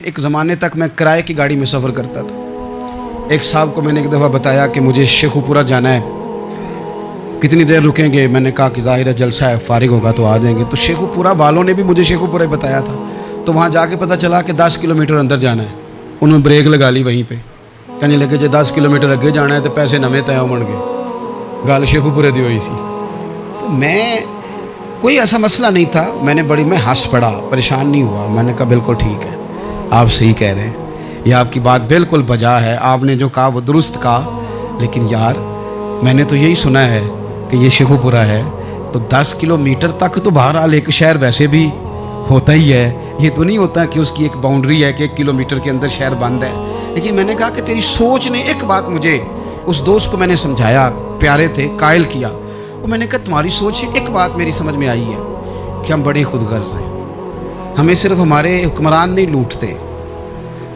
ایک زمانے تک میں کرائے کی گاڑی میں سفر کرتا تھا۔ ایک صاحب کو میں نے ایک دفعہ بتایا کہ مجھے شیخو پورہ جانا ہے، کتنی دیر رکیں گے؟ میں نے کہا کہ ظاہر ہے جلسہ ہے، فارغ ہوگا تو آ جائیں گے۔ تو شیخو پورہ والوں نے بھی مجھے شیخو پورہ بتایا تھا، تو وہاں جا کے پتہ چلا کہ 10 کلومیٹر اندر جانا ہے۔ انہوں نے بریک لگا لی وہیں پہ، کہنے لگے جی 10 کلومیٹر اگے جانا ہے تو پیسے نویں طے ہون گے۔ گل شیخو پورے دی ہوئی سی۔ تو میں کوئی ایسا مسئلہ نہیں تھا، میں ہنس پڑا، پریشان نہیں ہوا۔ میں نے کہا بالکل ٹھیک ہے، آپ صحیح کہہ رہے ہیں، یہ آپ کی بات بالکل بجا ہے، آپ نے جو کہا وہ درست کہا، لیکن یار میں نے تو یہی سنا ہے کہ یہ شیخو پورہ ہے، تو 10 کلومیٹر تک تو بہرحال ایک شہر ویسے بھی ہوتا ہی ہے، یہ تو نہیں ہوتا کہ اس کی ایک باؤنڈری ہے کہ 1 کلومیٹر کے اندر شہر بند ہے۔ لیکن میں نے کہا کہ تیری سوچ نے ایک بات مجھے، اس دوست کو میں نے سمجھایا، پیارے تھے، قائل کیا، اور میں نے کہا تمہاری سوچ سے ایک بات میری سمجھ میں آئی ہے کہ ہم بڑے خود غرض ہیں، ہمیں صرف ہمارے حکمران نہیں لوٹتے،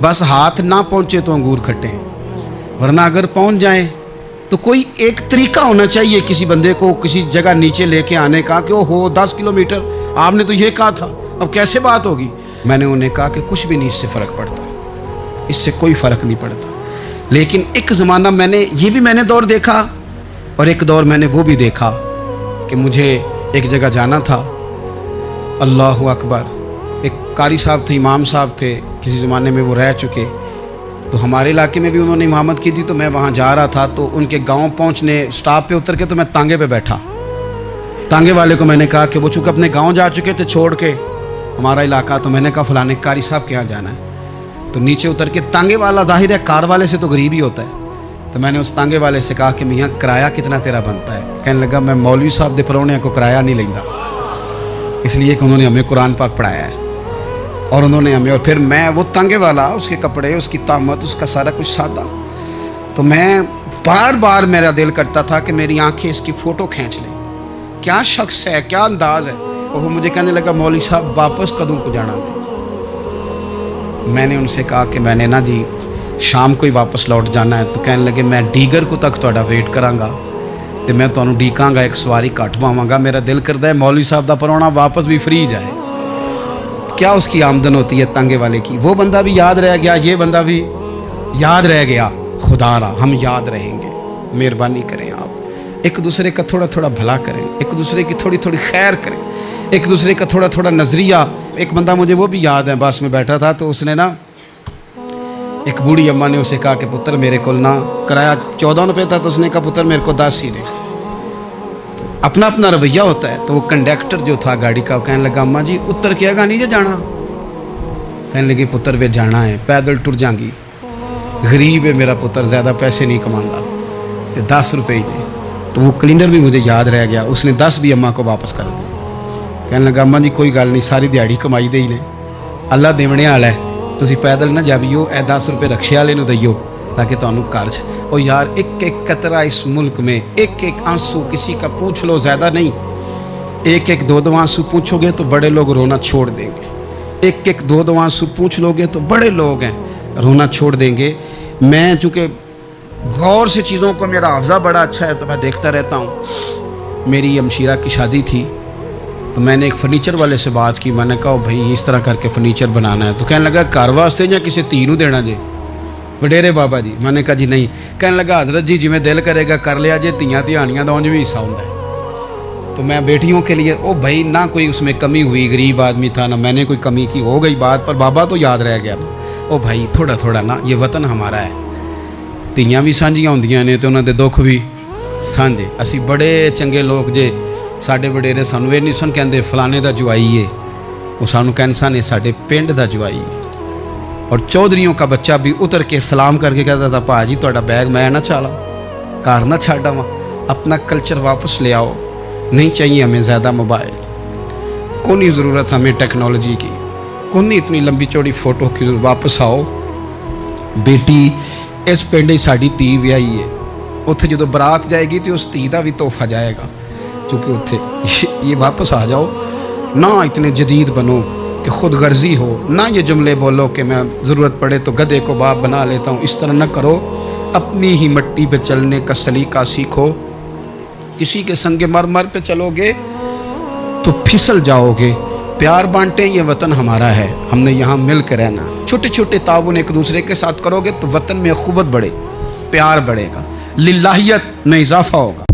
بس ہاتھ نہ پہنچے تو انگور کھٹے ہیں، ورنہ اگر پہنچ جائیں تو کوئی ایک طریقہ ہونا چاہیے کسی بندے کو کسی جگہ نیچے لے کے آنے کا کہ وہ ہو 10 کلومیٹر، آپ نے تو یہ کہا تھا، اب کیسے بات ہوگی؟ میں نے انہیں کہا کہ کچھ بھی نہیں اس سے فرق پڑتا، اس سے کوئی فرق نہیں پڑتا۔ لیکن ایک زمانہ میں نے دور دیکھا، اور ایک دور میں نے وہ بھی دیکھا کہ مجھے ایک جگہ جانا تھا، اللہ اکبر، ایک قاری صاحب تھے، امام صاحب تھے، کسی زمانے میں وہ رہ چکے، تو ہمارے علاقے میں بھی انہوں نے امامت کی تھی، تو میں وہاں جا رہا تھا، تو ان کے گاؤں پہنچنے سٹاپ پہ اتر کے تو میں تانگے پہ بیٹھا۔ تانگے والے کو میں نے کہا کہ وہ چونکہ اپنے گاؤں جا چکے تھے چھوڑ کے ہمارا علاقہ، تو میں نے کہا فلانے قاری صاحب کے یہاں جانا ہے، تو نیچے اتر کے تانگے والا ظاہر ہے کار والے سے تو غریب ہی ہوتا ہے، تو میں نے اس تانگے والے سے کہا کہ میاں کرایہ کتنا تیرا بنتا ہے؟ کہنے لگا میں مولوی صاحب دے پرونے کو کرایہ نہیں لینا، اس لیے کہ انہوں نے ہمیں قرآن پاک پڑھایا ہے، اور انہوں نے ہمیں، اور پھر میں وہ تانگے والا، اس کے کپڑے، اس کی طامت، اس کا سارا کچھ سادہ، تو میں بار بار میرا دل کرتا تھا کہ میری آنکھیں اس کی فوٹو کھینچ لیں، کیا شخص ہے، کیا انداز ہے۔ اور وہ مجھے کہنے لگا مولوی صاحب واپس کدوں کو جانا میں نے ان سے کہا کہ میں نے نا جی شام کو ہی واپس لوٹ جانا ہے، تو کہنے لگے میں ڈیگر کو تک تہاڈا ویٹ کراں گا تو میں تانوں ڈیکاں گا، ایک سواری کٹ پاواں گا، میرا دل کردا ہے مولوی صاحب دا پرونا واپس بھی فری جائے۔ کیا اس کی آمدن ہوتی ہے تانگے والے کی، وہ بندہ بھی یاد رہ گیا، یہ بندہ بھی یاد رہ گیا، خدا را ہم یاد رہیں گے۔ مہربانی کریں آپ ایک دوسرے کا تھوڑا تھوڑا بھلا کریں، ایک دوسرے کی تھوڑی تھوڑی خیر کریں، ایک دوسرے کا تھوڑا تھوڑا نظریہ۔ ایک بندہ مجھے وہ بھی یاد ہے، بس میں بیٹھا تھا تو اس نے نا، ایک بوڑھی اماں نے اسے کہا کہ پتر میرے کو نا کرایہ 14 روپے تھا، تو اس نے کہا پتر میرے کو 10 ہی دے۔ اپنا اپنا رویہ ہوتا ہے، تو وہ کنڈکٹر جو تھا گاڑی کا کہنے لگا اماں جی اتر کے گا نہیں جے جانا؟ کہنے لگی پتر وے جانا ہے، پیدل ٹر جائیں گی، غریب ہے میرا پتر، زیادہ پیسے نہیں کماندا، 10 روپے ہی دے۔ تو وہ کلینر بھی مجھے یاد رہ گیا، اس نے 10 بھی اماں کو واپس کر دیا۔ کہنے لگا اماں جی کوئی گل نہیں، ساری دیہڑی کمائی دے ہی نے، اللہ دیونے والا ہے، تسی پیدل نہ جاویو، اے 10 روپے رکشے والے نو دئیو تاکہ تانوں کارج۔ اور یار ایک ایک قطرہ اس ملک میں، ایک ایک آنسو کسی کا پوچھ لو، زیادہ نہیں، ایک ایک 2 آنسو پوچھو گے تو بڑے لوگ رونا چھوڑ دیں گے، ایک ایک 2 آنسو پوچھ لو گے تو بڑے لوگ ہیں رونا چھوڑ دیں گے۔ میں چونکہ غور سے چیزوں کو، میرا حافظہ بڑا اچھا ہے تو میں دیکھتا رہتا ہوں۔ میری ہمشیرہ کی شادی تھی تو میں نے ایک فرنیچر والے سے بات کی، میں نے کہا بھائی اس طرح کر کے فرنیچر بنانا ہے، تو کہنے لگا گھر واسطے یا کسی تھی نو دینا جے وڈیرے بابا جی؟ میں نے کہا جی نہیں۔ کہنے لگا حضرت جی جویں دل کرے گا کر لیا جے، تیاں تہانیاں دا اونج بھی حصہ ہوندا ہے، تو میں بیٹیوں کے لیے او بھائی نہ کوئی اس میں کمی ہوئی، غریب آدمی تھا نہ میں نے کوئی کمی کی، ہو گئی بات، پر بابا تو یاد رہ گیا نا، او بھائی تھوڑا تھوڑا نا، یہ وطن ہمارا ہے، تیاں بھی سانجیاں ہوندیاں نے تے انہاں دے دکھ بھی سانجے۔ اسی بڑے چنگے لوگ جے، ساڈے وڈیرے سانوں یہ نہیں سن کہندے فلانے دا جوائی ہے، وہ سانوں کہن سن ساڈے پنڈ دا جوائی ہے۔ اور چودھریوں کا بچہ بھی اتر کے سلام کر کے کہتا تھا پا جی تہاڈا بیگ میں نہ چالا، کار نہ چھڈ آواں، اپنا کلچر واپس لے آؤ، نہیں چاہیے ہمیں زیادہ موبائل، کون نہیں ضرورت ہمیں ٹیکنالوجی کی، کون نہیں اتنی لمبی چوڑی فوٹو کی، واپس آؤ۔ بیٹی اس پنڈ ہی ساڈی تھی ویائی ہے، اتنے جدو برات جائے گی تو اس تھی کا بھی تحفہ جائے گا، کیونکہ اتنے یہ واپس آ جاؤ، نہ اتنے جدید بنو کہ خود غرضی ہو، نہ یہ جملے بولو کہ میں ضرورت پڑے تو گدھے کو باپ بنا لیتا ہوں، اس طرح نہ کرو، اپنی ہی مٹی پہ چلنے کا سلیقہ سیکھو۔ کسی کے سنگ مرمر پہ چلو گے تو پھسل جاؤ گے۔ پیار بانٹیں، یہ وطن ہمارا ہے، ہم نے یہاں مل کے رہنا۔ چھوٹے چھوٹے تعاون ایک دوسرے کے ساتھ کرو گے تو وطن میں اخوت بڑھے، پیار بڑھے گا، للہیت میں اضافہ ہوگا۔